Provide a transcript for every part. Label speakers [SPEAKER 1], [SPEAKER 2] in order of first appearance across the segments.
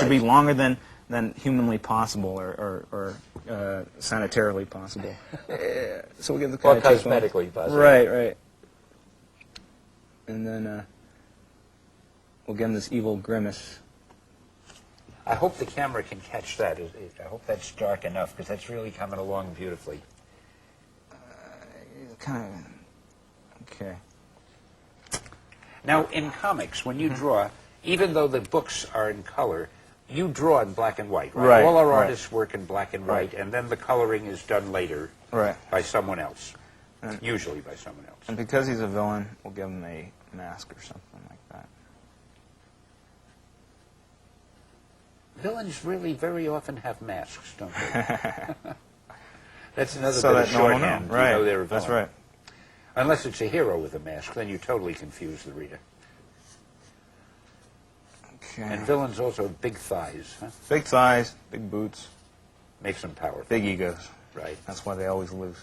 [SPEAKER 1] should be longer than humanly possible or sanitarily possible. So we'll give the guy
[SPEAKER 2] or cosmetically possible.
[SPEAKER 1] Right, right. And then we'll give him this evil grimace.
[SPEAKER 2] I hope the camera can catch that. I hope that's dark enough, because that's really coming along beautifully.
[SPEAKER 1] Kind of. Okay.
[SPEAKER 2] Now, in comics, when you draw, even though the books are in color, you draw in black and white, right? All our artists work in black and white, and then the coloring is done later by someone else, usually by someone else.
[SPEAKER 1] And because he's a villain, we'll give him a mask or something like that.
[SPEAKER 2] Villains really very often have masks, don't they? That's another
[SPEAKER 1] so
[SPEAKER 2] bit of
[SPEAKER 1] that no one
[SPEAKER 2] shorthand.
[SPEAKER 1] Right.
[SPEAKER 2] You know they're a villain.
[SPEAKER 1] That's right.
[SPEAKER 2] Unless it's a hero with a mask, then you totally confuse the reader.
[SPEAKER 1] Okay.
[SPEAKER 2] And villains also have big thighs. Huh?
[SPEAKER 1] Big thighs, big boots.
[SPEAKER 2] Makes them powerful.
[SPEAKER 1] Big egos.
[SPEAKER 2] Right.
[SPEAKER 1] That's why they always lose.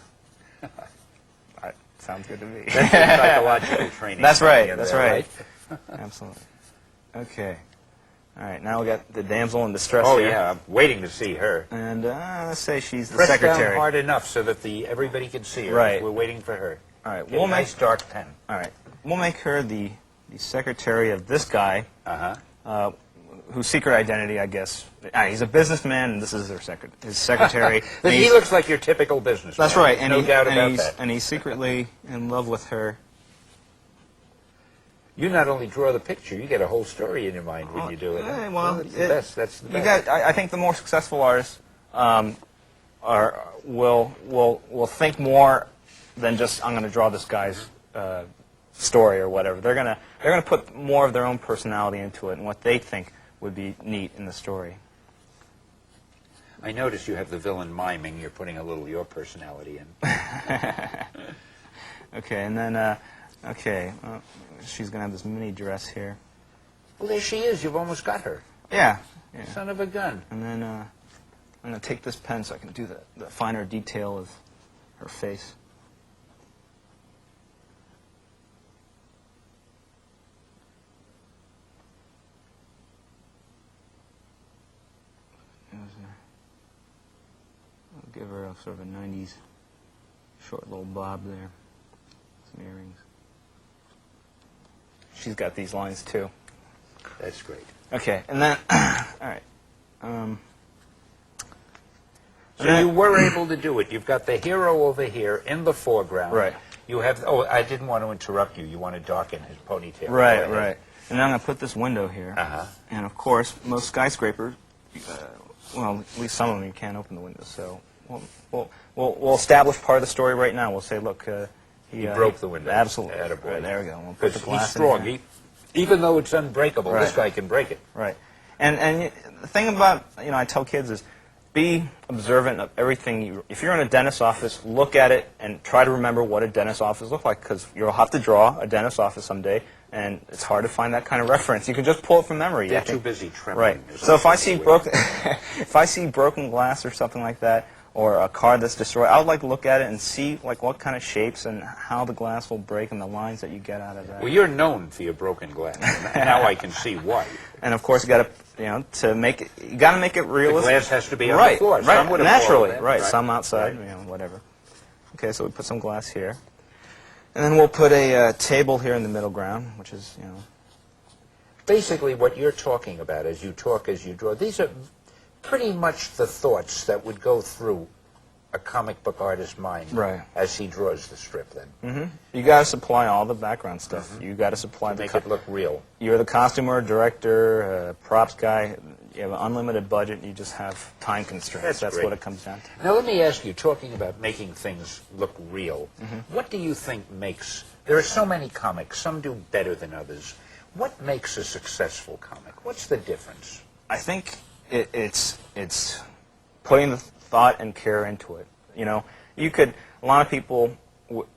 [SPEAKER 1] Sounds good to me.
[SPEAKER 2] That's psychological training.
[SPEAKER 1] That's right. That's
[SPEAKER 2] there,
[SPEAKER 1] right. Absolutely. Okay. All right. Now we got the damsel in distress
[SPEAKER 2] Oh,
[SPEAKER 1] here.
[SPEAKER 2] yeah. I'm waiting to see her.
[SPEAKER 1] And let's say she's the
[SPEAKER 2] Press
[SPEAKER 1] secretary.
[SPEAKER 2] down hard enough so that everybody can see her.
[SPEAKER 1] Right.
[SPEAKER 2] We're waiting for her.
[SPEAKER 1] All right.
[SPEAKER 2] Get a nice dark pen.
[SPEAKER 1] All right. We'll make her the secretary of this guy. Whose secret identity, I guess, he's a businessman, and this is his secretary.
[SPEAKER 2] He looks like your typical businessman.
[SPEAKER 1] That's right, and
[SPEAKER 2] no doubt about that.
[SPEAKER 1] And he's secretly in love with her.
[SPEAKER 2] You not only draw the picture, you get a whole story in your mind when you do it.
[SPEAKER 1] Well,
[SPEAKER 2] that's the best. That's the best.
[SPEAKER 1] I think the more successful artists will think more than just, I'm going to draw this guy's story or whatever. They're gonna put more of their own personality into it and what they think would be neat in the story.
[SPEAKER 2] I notice you have the villain miming. You're putting a little of your personality in.
[SPEAKER 1] Okay, and then, she's going to have this mini dress here.
[SPEAKER 2] Well, there she is. You've almost got her.
[SPEAKER 1] Yeah.
[SPEAKER 2] Son of a gun.
[SPEAKER 1] And then I'm going to take this pen so I can do the finer detail of her face. I'll give her a sort of a 90s short little bob there. Some earrings. She's got these lines too.
[SPEAKER 2] That's great.
[SPEAKER 1] Okay, and then, all right.
[SPEAKER 2] So you were able to do it. You've got the hero over here in the foreground.
[SPEAKER 1] Right.
[SPEAKER 2] You have. Oh, I didn't want to interrupt you. You want to darken his ponytail.
[SPEAKER 1] Right, right. And then I'm going to put this window here.
[SPEAKER 2] And
[SPEAKER 1] of course, most skyscrapers, well, at least some of them, you can't open the windows. So we'll establish part of the story right now. We'll say, look,
[SPEAKER 2] he broke the window.
[SPEAKER 1] Absolutely.
[SPEAKER 2] Attaboy.
[SPEAKER 1] Right, there we go. We'll put the glass
[SPEAKER 2] he's strong.
[SPEAKER 1] in
[SPEAKER 2] Even though it's unbreakable,
[SPEAKER 1] Right.
[SPEAKER 2] this guy can break it.
[SPEAKER 1] Right. And the thing about, I tell kids is, be observant of everything. If you're in a dentist's office, look at it and try to remember what a dentist's office looks like, because you'll have to draw a dentist's office someday, and it's hard to find that kind of reference. You can just pull it from memory.
[SPEAKER 2] They're too busy trimming.
[SPEAKER 1] Right. So if I see broken glass or something like that, or a car that's destroyed, I would like to look at it and see what kind of shapes and how the glass will break and the lines that you get out of that.
[SPEAKER 2] Well, you're known for your broken glass. Now I can see why.
[SPEAKER 1] And of course, you got to, to make it, you got to make it realistic.
[SPEAKER 2] The glass has to be on
[SPEAKER 1] right,
[SPEAKER 2] the floor.
[SPEAKER 1] Right,
[SPEAKER 2] Some would have
[SPEAKER 1] naturally,
[SPEAKER 2] fallen in,
[SPEAKER 1] right. Some outside,
[SPEAKER 2] Right.
[SPEAKER 1] Whatever. Okay, so we put some glass here, and then we'll put a table here in the middle ground, which is,
[SPEAKER 2] Basically, what you're talking about as you talk, as you draw, these are pretty much the thoughts that would go through a comic book artist's mind as he draws the strip. Then
[SPEAKER 1] you got to supply all the background stuff. You got to supply
[SPEAKER 2] make it look real.
[SPEAKER 1] You're the costumer, director, props guy. You have an unlimited budget. You just have time constraints. That's
[SPEAKER 2] great.
[SPEAKER 1] what it comes down to.
[SPEAKER 2] Now let me ask you, talking about making things look real, what do you think makes? There are so many comics. Some do better than others. What makes a successful comic? What's the difference?
[SPEAKER 1] I think it's putting the thought and care into it. A lot of people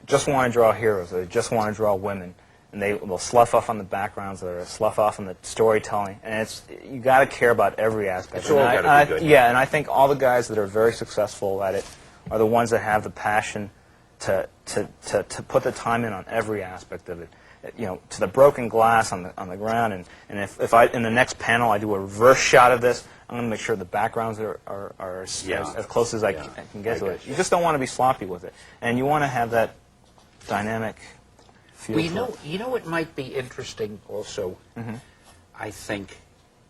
[SPEAKER 1] just want to draw heroes. They just want to draw women, and they'll slough off on the backgrounds or slough off on the storytelling. And you got to care about every aspect.
[SPEAKER 2] It's all got to be good.
[SPEAKER 1] Yeah, and I think all the guys that are very successful at it are the ones that have the passion to put the time in on every aspect of it. to the broken glass on the ground, and if I in the next panel I do a reverse shot of this, I'm going to make sure the backgrounds are as close as I can get to it. You just don't want to be sloppy with it, and you want to have that dynamic feel.
[SPEAKER 2] Well, you know what might be interesting also. I think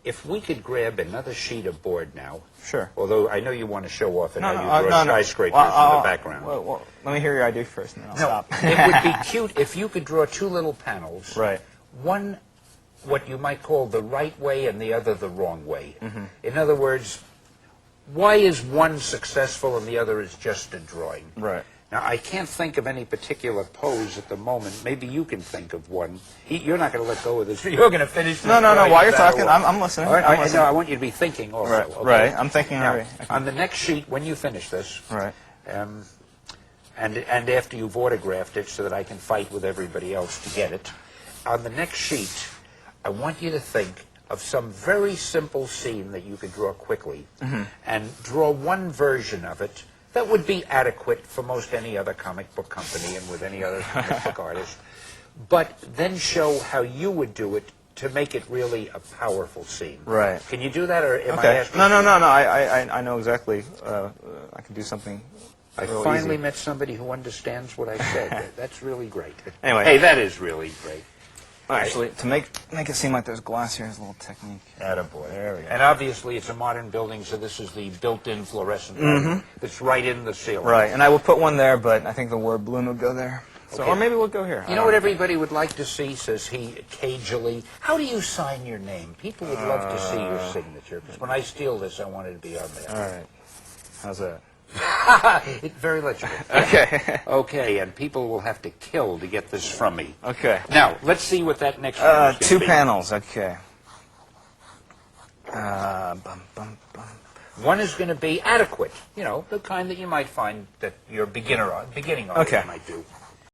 [SPEAKER 2] if we could grab another sheet of board now.
[SPEAKER 1] Sure.
[SPEAKER 2] Although I know you want to show off how you draw skyscrapers in the background.
[SPEAKER 1] Well, let me hear your idea first, and then I'll stop.
[SPEAKER 2] It would be cute if you could draw two little panels.
[SPEAKER 1] Right.
[SPEAKER 2] One, what you might call the right way, and the other the wrong way. In other words, why is one successful and the other is just a drawing?
[SPEAKER 1] Right.
[SPEAKER 2] Now, I can't think of any particular pose at the moment. Maybe you can think of one. You're not going to let go of this. You're going to finish this.
[SPEAKER 1] No. While you're talking, I'm listening.
[SPEAKER 2] All right, I want you to be thinking also.
[SPEAKER 1] Right.
[SPEAKER 2] Okay?
[SPEAKER 1] Right. I'm thinking
[SPEAKER 2] now,
[SPEAKER 1] already.
[SPEAKER 2] On the next sheet, when you finish this,
[SPEAKER 1] right.
[SPEAKER 2] And after you've autographed it so that I can fight with everybody else to get it, on the next sheet, I want you to think of some very simple scene that you could draw quickly, and draw one version of it that would be adequate for most any other comic book company and with any other comic book artist, but then show how you would do it to make it really a powerful scene.
[SPEAKER 1] Right.
[SPEAKER 2] Can you do that, or am I asking?
[SPEAKER 1] No. I know exactly. I can do something.
[SPEAKER 2] I finally met somebody who understands what I said. That's really great.
[SPEAKER 1] Anyway.
[SPEAKER 2] Hey, that is really great.
[SPEAKER 1] Actually, to make it seem like there's glass here is a little technique.
[SPEAKER 2] Attaboy.
[SPEAKER 1] There we go.
[SPEAKER 2] And obviously it's a modern building, so this is the built-in fluorescent light that's right in the ceiling.
[SPEAKER 1] Right, and I will put one there, but I think the word balloon would go there. So,
[SPEAKER 2] Okay.
[SPEAKER 1] or maybe we'll go here.
[SPEAKER 2] You know what everybody would like to see, says he cagily? How do you sign your name? People would love to see your signature, because when I steal this, I want it to be on there.
[SPEAKER 1] All right. How's that?
[SPEAKER 2] It's very legible.
[SPEAKER 1] Okay.
[SPEAKER 2] Okay, and people will have to kill to get this from me.
[SPEAKER 1] Okay.
[SPEAKER 2] Now, let's see what that next one is
[SPEAKER 1] two
[SPEAKER 2] be.
[SPEAKER 1] panels, okay.
[SPEAKER 2] One is going to be adequate, the kind that you might find that your beginning artist might do.